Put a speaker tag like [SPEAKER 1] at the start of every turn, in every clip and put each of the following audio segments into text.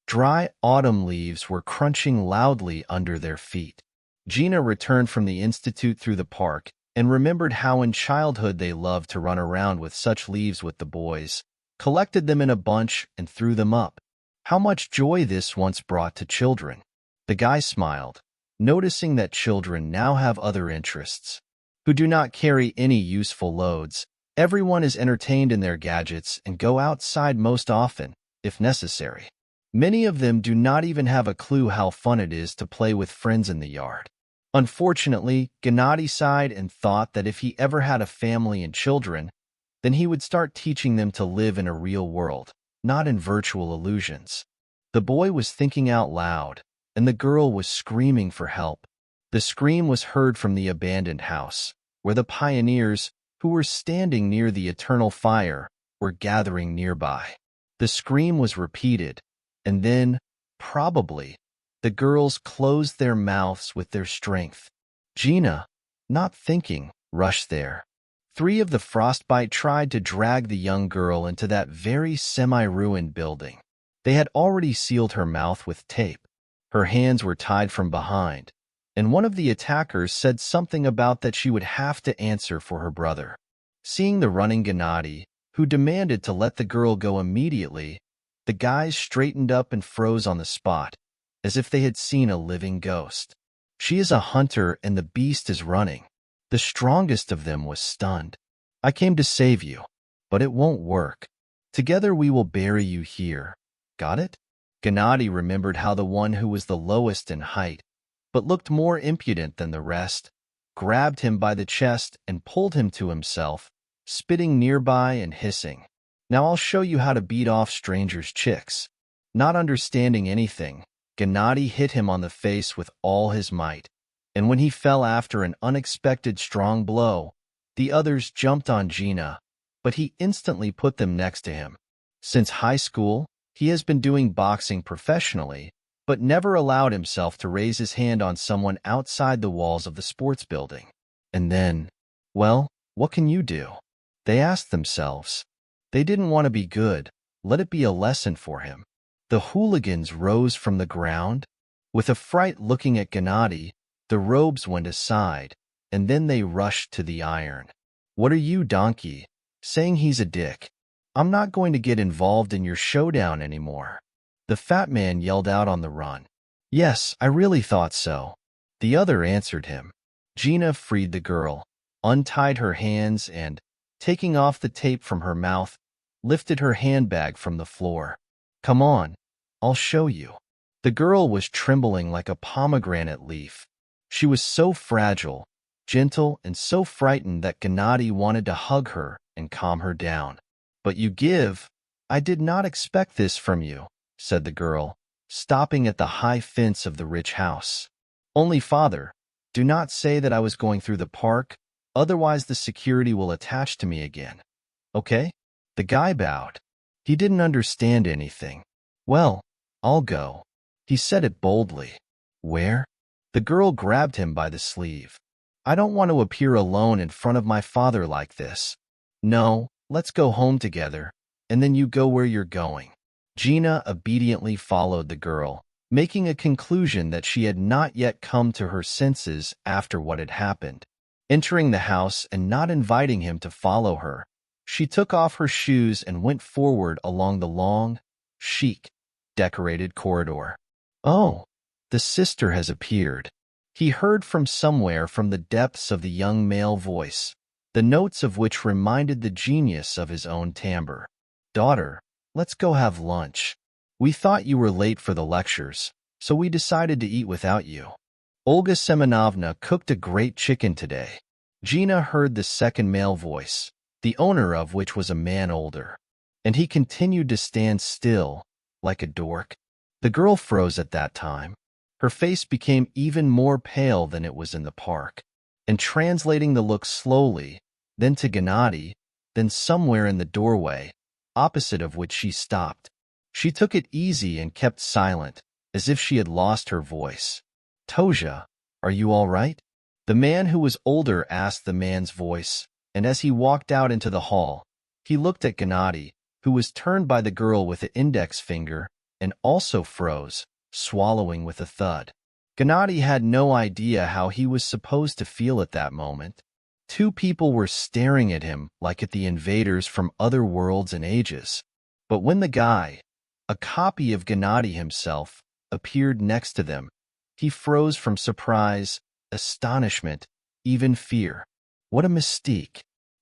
[SPEAKER 1] Dry autumn leaves were crunching loudly under their feet. Gena returned from the institute through the park and remembered how in childhood they loved to run around with such leaves with the boys, collected them in a bunch and threw them up. How much joy this once brought to children. The guy smiled, noticing that children now have other interests, who do not carry any useful loads. Everyone is entertained in their gadgets and go outside most often, if necessary. Many of them do not even have a clue how fun it is to play with friends in the yard. Unfortunately, Gennady sighed and thought that if he ever had a family and children, then he would start teaching them to live in a real world, not in virtual illusions. The boy was thinking out loud, and the girl was screaming for help. The scream was heard from the abandoned house, where the pioneers, who were standing near the eternal fire, were gathering nearby. The scream was repeated, and then, probably, the girls closed their mouths with their strength. Gena, not thinking, rushed there. 3 of the frostbite tried to drag the young girl into that very semi-ruined building. They had already sealed her mouth with tape. Her hands were tied from behind, and one of the attackers said something about that she would have to answer for her brother. Seeing the running Gennady, who demanded to let the girl go immediately, the guys straightened up and froze on the spot, as if they had seen a living ghost. She is a hunter and the beast is running. The strongest of them was stunned. I came to save you, but it won't work. Together we will bury you here. Got it? Gennady remembered how the one who was the lowest in height, but looked more impudent than the rest, grabbed him by the chest and pulled him to himself, spitting nearby and hissing. Now I'll show you how to beat off strangers' chicks. Not understanding anything, Gennady hit him on the face with all his might, and when he fell after an unexpected strong blow, the others jumped on Gena, but he instantly put them next to him. Since high school, he has been doing boxing professionally, but never allowed himself to raise his hand on someone outside the walls of the sports building. And then, well, what can you do? They asked themselves. They didn't want to be good. Let it be a lesson for him. The hooligans rose from the ground. With a fright looking at Gennady, the robes went aside, and then they rushed to the iron. What are you, donkey? Saying he's a dick. I'm not going to get involved in your showdown anymore. The fat man yelled out on the run. Yes, I really thought so. The other answered him. Gena freed the girl, untied her hands and, taking off the tape from her mouth, lifted her handbag from the floor. Come on, I'll show you. The girl was trembling like a pomegranate leaf. She was so fragile, gentle, and so frightened that Gennady wanted to hug her and calm her down. But you give. I did not expect this from you, said the girl, stopping at the high fence of the rich house. Only father, do not say that I was going through the park, otherwise the security will attach to me again. Okay? The guy bowed. He didn't understand anything. Well, I'll go. He said it boldly. Where? The girl grabbed him by the sleeve. I don't want to appear alone in front of my father like this. No, let's go home together, and then you go where you're going. Gena obediently followed the girl, making a conclusion that she had not yet come to her senses after what had happened. Entering the house and not inviting him to follow her, she took off her shoes and went forward along the long, chic, decorated corridor. Oh, the sister has appeared. He heard from somewhere from the depths of the young male voice, the notes of which reminded the genius of his own timbre. Daughter, let's go have lunch. We thought you were late for the lectures, so we decided to eat without you. Olga Semenovna cooked a great chicken today. Gena heard the second male voice, the owner of which was a man older, and he continued to stand still, like a dork. The girl froze at that time. Her face became even more pale than it was in the park, and translating the look slowly, then to Gennady, then somewhere in the doorway, opposite of which she stopped. She took it easy and kept silent, as if she had lost her voice. Toja, are you all right? The man who was older asked the man's voice, and as he walked out into the hall, he looked at Gennady, who was turned by the girl with the index finger, and also froze, swallowing with a thud. Gennady had no idea how he was supposed to feel at that moment. Two people were staring at him like at the invaders from other worlds and ages. But when the guy, a copy of Gennady himself, appeared next to them, he froze from surprise, astonishment, even fear. What a mystique.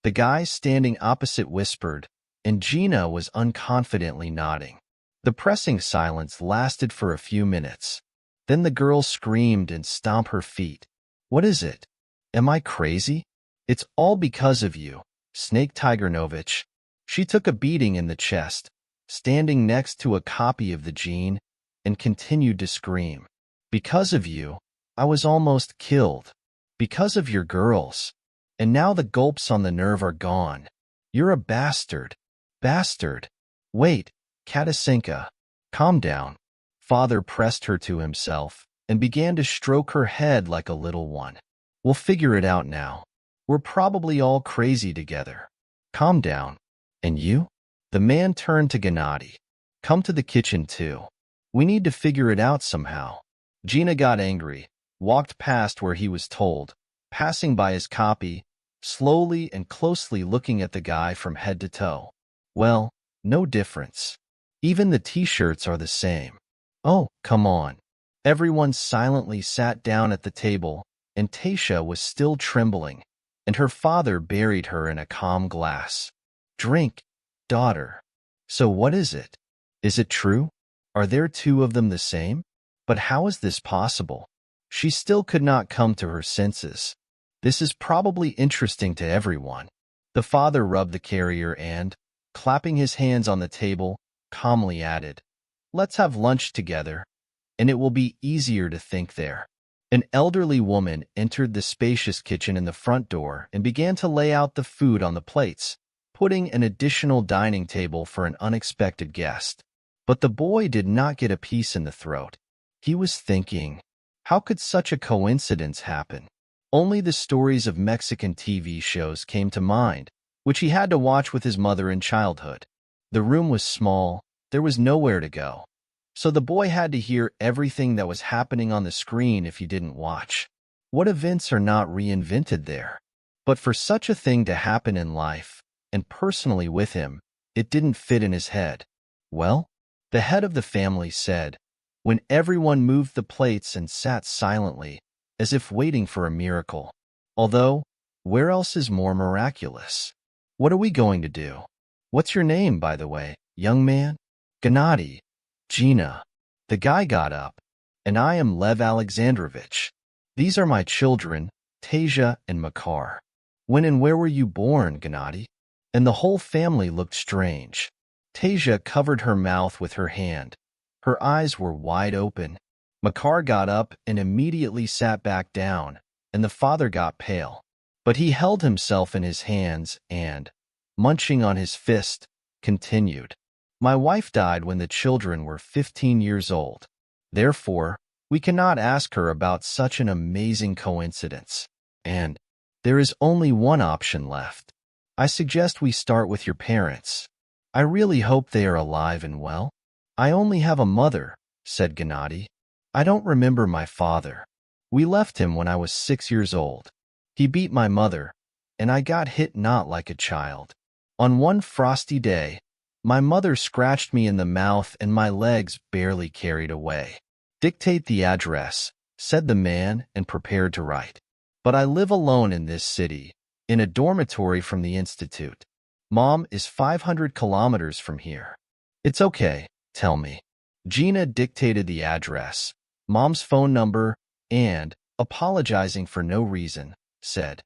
[SPEAKER 1] The guy standing opposite whispered, and Gena was unconfidently nodding. The pressing silence lasted for a few minutes. Then the girl screamed and stomped her feet. What is it? Am I crazy? It's all because of you, Snake Tigernovich. She took a beating in the chest, standing next to a copy of the gene, and continued to scream. Because of you, I was almost killed. Because of your girls. And now the gulps on the nerve are gone. You're a bastard. Bastard. Wait, Katasinka. Calm down. Father pressed her to himself and began to stroke her head like a little one. We'll figure it out now. We're probably all crazy together. Calm down. And you? The man turned to Gennady. Come to the kitchen too. We need to figure it out somehow. Gena got angry, walked past where he was told, passing by his copy, slowly and closely looking at the guy from head to toe. Well, no difference. Even the t-shirts are the same. Oh, come on. Everyone silently sat down at the table, and Tasha was still trembling, and her father buried her in a calm glass. Drink, daughter. So what is it? Is it true? Are there two of them the same? But how is this possible? She still could not come to her senses. This is probably interesting to everyone. The father rubbed the carrier and, clapping his hands on the table, calmly added, Let's have lunch together, and it will be easier to think there. An elderly woman entered the spacious kitchen in the front door and began to lay out the food on the plates, putting an additional dining table for an unexpected guest. But the boy did not get a piece in the throat. He was thinking, how could such a coincidence happen? Only the stories of Mexican TV shows came to mind, which he had to watch with his mother in childhood. The room was small, there was nowhere to go. So the boy had to hear everything that was happening on the screen if he didn't watch. What events are not reinvented there? But for such a thing to happen in life, and personally with him, it didn't fit in his head. Well, the head of the family said, when everyone moved the plates and sat silently, as if waiting for a miracle. Although, where else is more miraculous? What are we going to do? What's your name, by the way, young man? Gennady. Gena. The guy got up. And I am Lev Alexandrovich. These are my children, Tasia and Makar. When and where were you born, Gennady? And the whole family looked strange. Tasia covered her mouth with her hand. Her eyes were wide open. Makar got up and immediately sat back down, and the father got pale. But he held himself in his hands and, munching on his fist, continued. My wife died when the children were 15 years old. Therefore, we cannot ask her about such an amazing coincidence. And there is only one option left. I suggest we start with your parents. I really hope they are alive and well. I only have a mother, said Gennady. I don't remember my father. We left him when I was 6 years old. He beat my mother, and I got hit not like a child. On one frosty day, my mother scratched me in the mouth and my legs barely carried away. Dictate the address, said the man and prepared to write. But I live alone in this city, in a dormitory from the institute. Mom is 500 kilometers from here. It's okay, tell me. Gena dictated the address, Mom's phone number, and, apologizing for no reason, said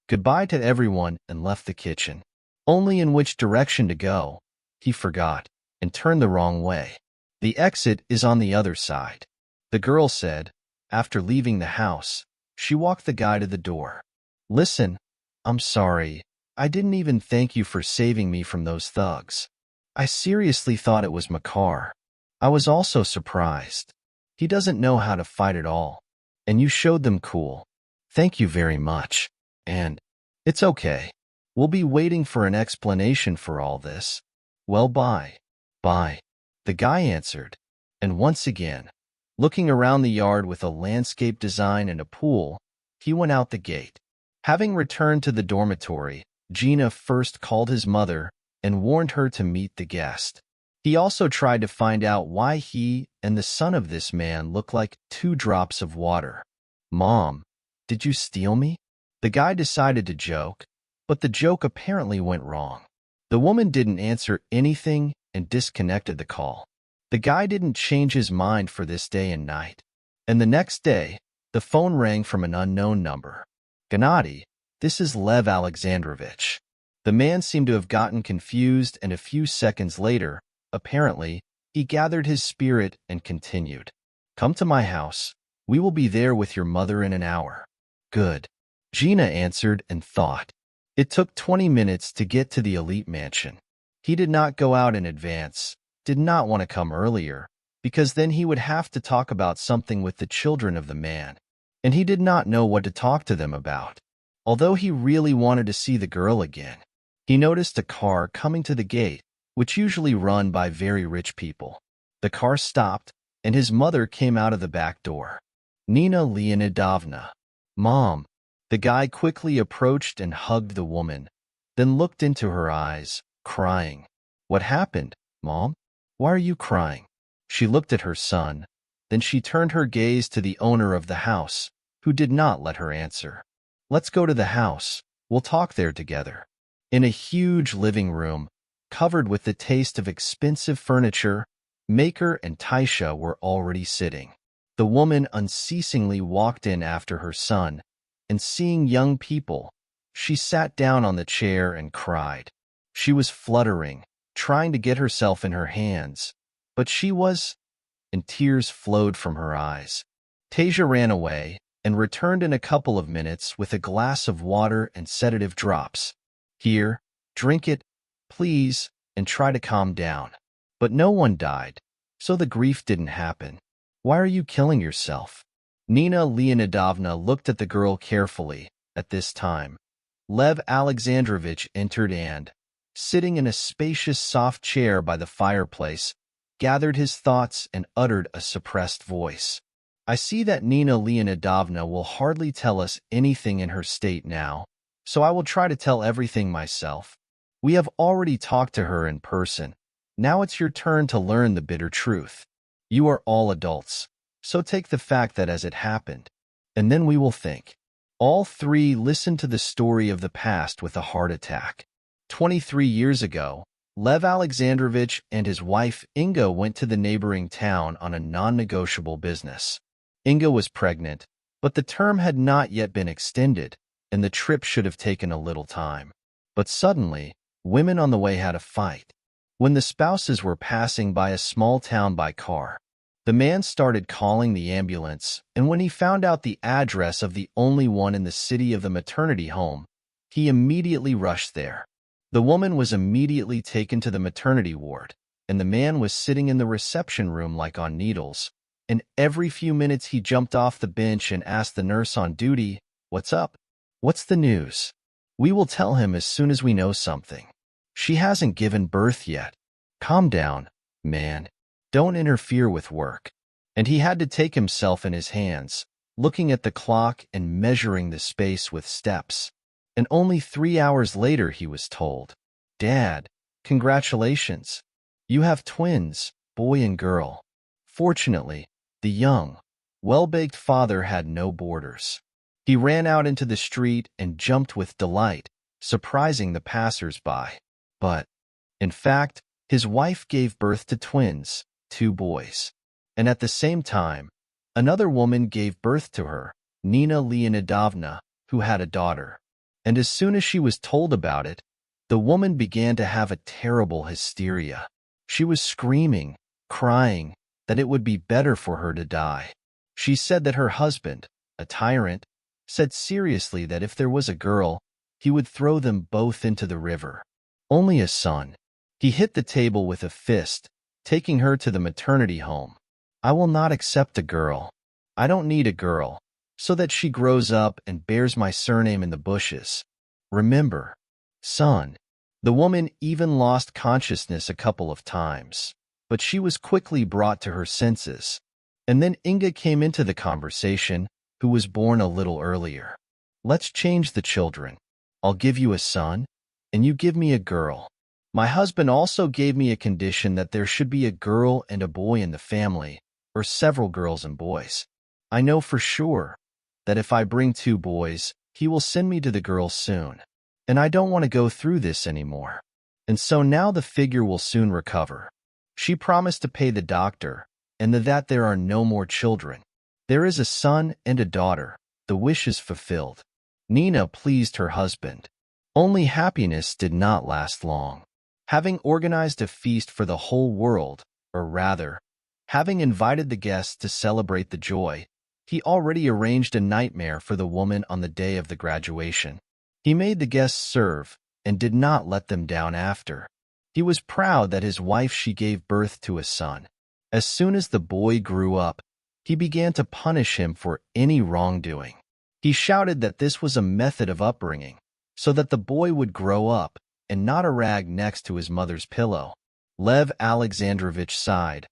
[SPEAKER 1] goodbye to everyone and left the kitchen. Only in which direction to go, he forgot, and turned the wrong way. The exit is on the other side. The girl said, after leaving the house. She walked the guy to the door. Listen, I'm sorry. I didn't even thank you for saving me from those thugs. I seriously thought it was Makar. I was also surprised. He doesn't know how to fight at all. And you showed them cool. Thank you very much. And it's okay. We'll be waiting for an explanation for all this. Well, bye. Bye. The guy answered. And once again, looking around the yard with a landscape design and a pool, he went out the gate. Having returned to the dormitory, Gena first called his mother and warned her to meet the guest. He also tried to find out why he and the son of this man looked like two drops of water. "Mom, did you steal me?" The guy decided to joke, but the joke apparently went wrong. The woman didn't answer anything and disconnected the call. The guy didn't change his mind for this day and night. And the next day, the phone rang from an unknown number. "Gennady, this is Lev Alexandrovich." The man seemed to have gotten confused, and a few seconds later, apparently, he gathered his spirit and continued. "Come to my house. We will be there with your mother in an hour." "Good." Gena answered and thought. It took 20 minutes to get to the elite mansion. He did not go out in advance, did not want to come earlier, because then he would have to talk about something with the children of the man, and he did not know what to talk to them about. Although he really wanted to see the girl again, he noticed a car coming to the gate, which usually run by very rich people. The car stopped, and his mother came out of the back door. "Nina Leonidovna." "Mom." The guy quickly approached and hugged the woman, then looked into her eyes, crying. "What happened, Mom? Why are you crying?" She looked at her son, then she turned her gaze to the owner of the house, who did not let her answer. "Let's go to the house. We'll talk there together." In a huge living room, covered with the taste of expensive furniture, Maker and Taisha were already sitting. The woman unceasingly walked in after her son, and seeing young people, she sat down on the chair and cried. She was fluttering, trying to get herself in her hands, but and tears flowed from her eyes. Tasia ran away and returned in a couple of minutes with a glass of water and sedative drops. "Here, drink it, please, and try to calm down." But no one died, so the grief didn't happen. "Why are you killing yourself?" Nina Leonidovna looked at the girl carefully. At this time, Lev Alexandrovich entered and, sitting in a spacious soft chair by the fireplace, gathered his thoughts and uttered a suppressed voice. "I see that Nina Leonidovna will hardly tell us anything in her state now, so I will try to tell everything myself. We have already talked to her in person. Now it's your turn to learn the bitter truth. You are all adults, so take the fact that as it happened, and then we will think." All three listened to the story of the past with a heart attack. 23 years ago, Lev Alexandrovich and his wife Inga went to the neighboring town on a non-negotiable business. Inga was pregnant, but the term had not yet been extended, and the trip should have taken a little time. But suddenly, women on the way had a fight. When the spouses were passing by a small town by car, the man started calling the ambulance, and when he found out the address of the only one in the city of the maternity home, he immediately rushed there. The woman was immediately taken to the maternity ward, and the man was sitting in the reception room like on needles, and every few minutes he jumped off the bench and asked the nurse on duty, "What's up? What's the news? We will tell him as soon as we know something. She hasn't given birth yet. Calm down, man. Don't interfere with work." And he had to take himself in his hands, looking at the clock and measuring the space with steps. And only 3 hours later he was told, "Dad, congratulations. You have twins, boy and girl." Fortunately, the young, well-baked father had no borders. He ran out into the street and jumped with delight, surprising the passers-by. But, in fact, his wife gave birth to twins, 2 boys. And at the same time, another woman gave birth to her, Nina Leonidovna, who had a daughter. And as soon as she was told about it, the woman began to have a terrible hysteria. She was screaming, crying, that it would be better for her to die. She said that her husband, a tyrant, said seriously that if there was a girl, he would throw them both into the river. Only a son. He hit the table with a fist, taking her to the maternity home. "I will not accept a girl. I don't need a girl, so that she grows up and bears my surname in the bushes. Remember, son." The woman even lost consciousness a couple of times, but she was quickly brought to her senses. And then Inga came into the conversation, who was born a little earlier. Let's change the children. I'll give you a son, and you give me a girl. My husband also gave me a condition that there should be a girl and a boy in the family, or several girls and boys. I know for sure that if I bring 2 boys, he will send me to the girls soon. And I don't want to go through this anymore. And so now the figure will soon recover. She promised to pay the doctor, and that there are no more children. There is a son and a daughter. The wish is fulfilled. Nina pleased her husband. Only happiness did not last long. Having organized a feast for the whole world, or rather, having invited the guests to celebrate the joy, he already arranged a nightmare for the woman on the day of the graduation. He made the guests serve, and did not let them down after. He was proud that his wife she gave birth to a son. As soon as the boy grew up, he began to punish him for any wrongdoing. He shouted that this was a method of upbringing, so that the boy would grow up and not a rag next to his mother's pillow. Lev Alexandrovich sighed,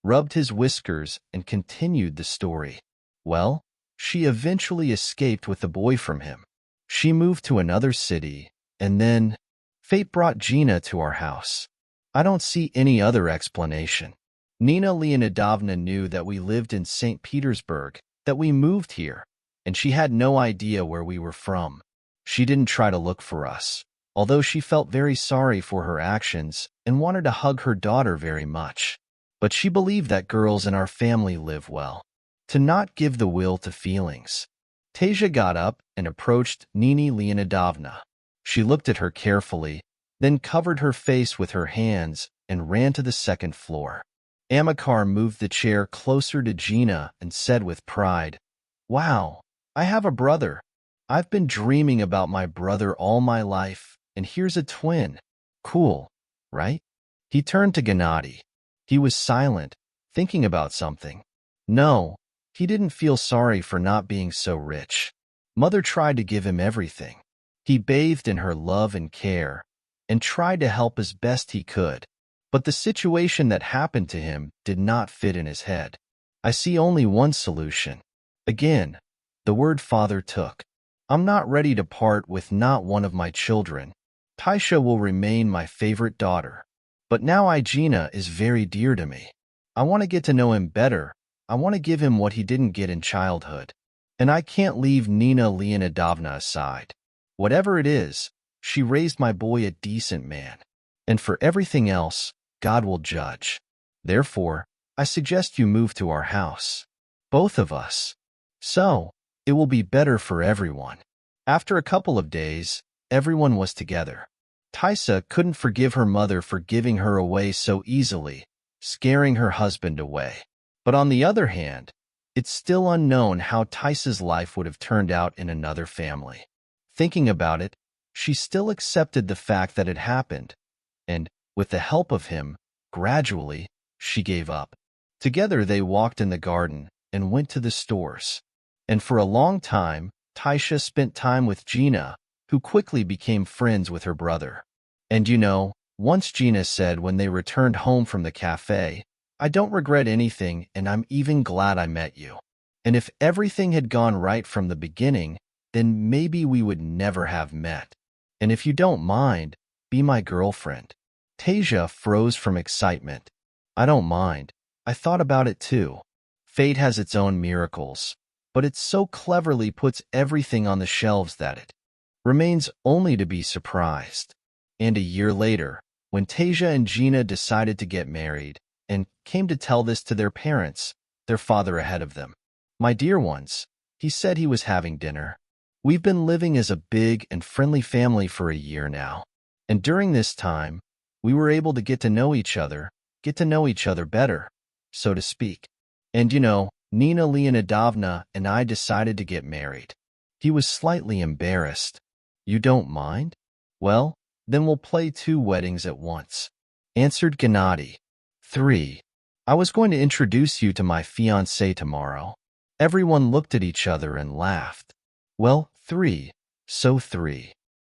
[SPEAKER 1] rubbed his whiskers, and continued the story. Well, she eventually escaped with the boy from him. She moved to another city, and then fate brought Gena to our house. I don't see any other explanation. Nina Leonidovna knew that we lived in St. Petersburg, that we moved here, and she had no idea where we were from. She didn't try to look for us, although she felt very sorry for her actions and wanted to hug her daughter very much. But she believed that girls in our family live well. To not give the will to feelings. Tasia got up and approached Nini Leonidovna. She looked at her carefully, then covered her face with her hands and ran to the second floor. Amikar moved the chair closer to Gena and said with pride, "Wow, I have a brother. I've been dreaming about my brother all my life, and here's a twin. Cool, right?" He turned to Gennady. He was silent, thinking about something. No, he didn't feel sorry for not being so rich. Mother tried to give him everything. He bathed in her love and care, and tried to help as best he could. But the situation that happened to him did not fit in his head. I see only one solution. Again, the word father took. I'm not ready to part with not one of my children. Taisha will remain my favorite daughter. But now Gena is very dear to me. I want to get to know him better. I want to give him what he didn't get in childhood. And I can't leave Nina Leonidovna aside. Whatever it is, she raised my boy a decent man. And for everything else, God will judge. Therefore, I suggest you move to our house. Both of us. So, it will be better for everyone. After a couple of days, everyone was together. Taisa couldn't forgive her mother for giving her away so easily, scaring her husband away. But on the other hand, it's still unknown how Taisa's life would have turned out in another family. Thinking about it, she still accepted the fact that it happened, and, with the help of him, gradually, she gave up. Together they walked in the garden and went to the stores. And for a long time, Taisha spent time with Gena, who quickly became friends with her brother. And once Gena said when they returned home from the cafe, "I don't regret anything, and I'm even glad I met you. And if everything had gone right from the beginning, then maybe we would never have met. And if you don't mind, be my girlfriend." Tasia froze from excitement. "I don't mind. I thought about it too. Fate has its own miracles, but it so cleverly puts everything on the shelves that it remains only to be surprised." And a year later, when Tasia and Gena decided to get married, and came to tell this to their parents, their father ahead of them. "My dear ones," he said he was having dinner. "We've been living as a big and friendly family for a year now. And during this time, we were able to get to know each other better, so to speak. And Nina Leonidovna and I decided to get married." He was slightly embarrassed. "You don't mind? Well, then we'll play 2 weddings at once," answered Gennady. 3. "I was going to introduce you to my fiancé tomorrow." Everyone looked at each other and laughed. "Well, 3. So 3.